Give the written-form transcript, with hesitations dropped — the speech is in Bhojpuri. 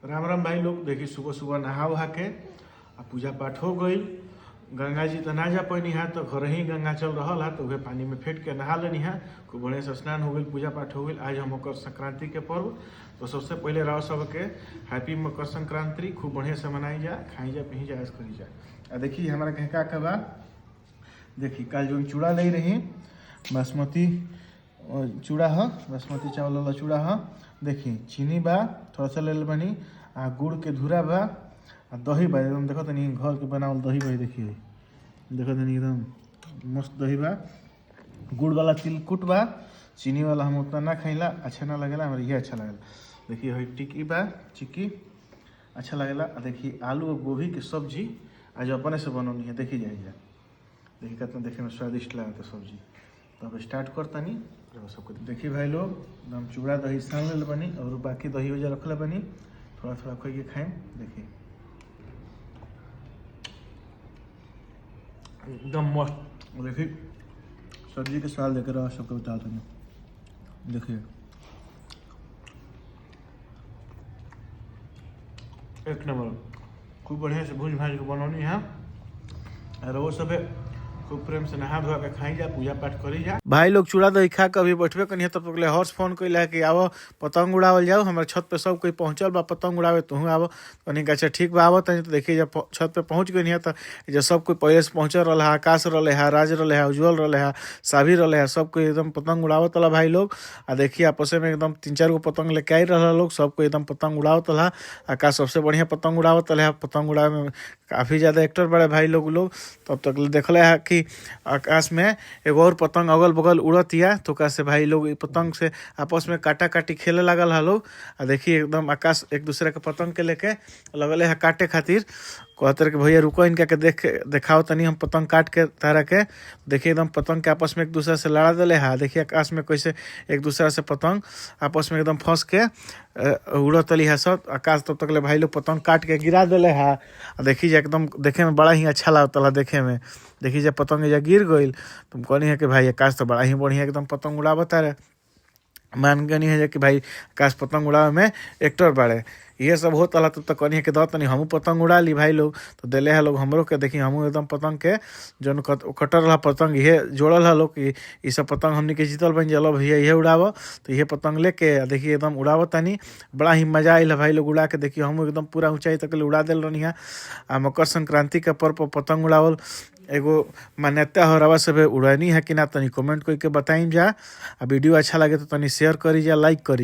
राम राम भाई लोग। देखिए सुबह सुबह नहा वहा के आ पूजा पाठ हो गई। गंगा जी तो ना जा पैनी है तो घर ही गंगा चल रहा है तो वह पानी में फेंट के नहा लेनी है। खूब बढ़िया से स्नान हो गई, पूजा पाठ हो गई। आज हम मकर संक्रांति के पर्व, तो सबसे पहले रहो सबके हैप्पी मकर संक्रांति। खूब बढ़िया से मनाई जाए, खाई जाए, पी जाए, करी जाए। देखिए हमारा कहका के बा, देखिए कल जो चूड़ा ले रही बासमती चूड़ा है, बासमती चावल वाला चूड़ा है। देखिए चीनी बा थोड़ा सा ले बनी, आ गुड़ के धूरा बा, आ दही बा एकदम। देखो तनी घर के बनावल दही बा, देखिए देखो तनी एकदम मस्त दही बा। गुड़ वाला तिलकुट बा, चीनी वाला हम उतना ना खाइला, अच्छा ना लगेला, हमारे ये अच्छा लगेला। देखिए हई टिक्की बा, चिक्की अच्छा लगेला। देखिए आलू और गोभी की सब्जी आज अपने से बनौनी है, देखी जाइए। देखिए कितना देखे में स्वादिष्ट लगता सब्जी। तो अब स्टार्ट करता नहीं सबको। देखिए भाई लोग एकदम चूड़ा दही सान ले बनी और बाकी दही वजह रखले बनी, थोड़ा थोड़ा खोई के खाएं। देखिए एकदम मस्त। देखिए सब्जी के स्वाद लेकर रहा सबको बताता नहीं। देखिए एक नंबर, खूब बढ़िया से भूज भाज के बनौनी है। और वो सब खूब प्रेम से नहा धोआ के खाई जा, पूजा पाठ करी जा। भाई लोग चूड़ा दही खा के अभी बैठबे कनी तब तक हॉर्स फोन कैला कि आवो पतंग उड़ावल जाओ। हमारे छत पे सब कोई पहुंचल बा पतंग उड़ावे, तू आवो। कनी अच्छा ठीक बा आवो तनी। तो देखिए जब छत पे पहुंच गई तो जब सब कोई पहले से पहुंचल रहा है, आकाश रहे है, राज रहे है, उज्जवल रहे है, साभी रहे है, सब कोई एकदम पतंग उड़ावत रहा भाई लोग। आ देखिए आपस में एकदम 3-4 गो पतंग लेके आई रहा लोग, सबको एकदम पतंग उड़ावत रहा। आकाश सबसे बढ़िया पतंग उड़ावत रहा। पतंग उड़ावे में काफ़ी ज़्यादा एक्टर बड़े भाई लोग तब तक देखल है कि आकाश में एगो और पतंग अगल बगल उड़त या, तो कैसे भाई लोग पतंग से आपस में काटा काटी खेले लगल है लोग। आ देखिए एकदम आकाश एक दूसरे के पतंग के लेके लगल है काटे खातिर। कहते कि भैया रुको इनका के देखाओ तनी हम पतंग काट के तारा के। देखिए एकदम पतंग के आपस में एक दूसरे से लड़ा दिले है। देखिए आकाश में कैसे एक दूसरे से पतंग आपस में एकदम फंस के उड़तली है सब। आकाश तब तक ले भाई लोग पतंग काट के गिरा दिले है। देखिए एकदम देखे में बड़ा ही अच्छा लगता है देखे में। देखिए जब पतंग जब गिर गई तुम कहनी है कि भाई आकाश तो बड़ा ही बढ़िया एकदम पतंग उड़ावता रहे। मान गनी है कि भाई आकाश पतंग उड़ावे में एक्टर बाड़े। ये सब होता है तब तक कहनी है कि तनी हमू पतंग उड़ा ली भाई लोग। तो दिले है लोग हमरो के। देखिए हमू एकदम पतंग के जौन कटर रहा पतंग ये जोड़ल है लोग कि ये सब पतंग हमने के जीतल बन चलो भैया ये उड़ाव। तो ये पतंग लेके देखिए एकदम उड़ाव तनी, बड़ा ही मजा आयल है भाई लोग उड़ा के। देखिए हम एकदम पूरा ऊंचाई तक उड़ा दिल रही है। आ मकर संक्रांति के पर्व पर पतंग उड़ावल एगो मान्यता हो रवा सब उड़ानी है कि ना, तनी कमेंट करके बताइम जा। आ वीडियो अच्छा लगे तो तनी शेयर करी जा, लाइक करी।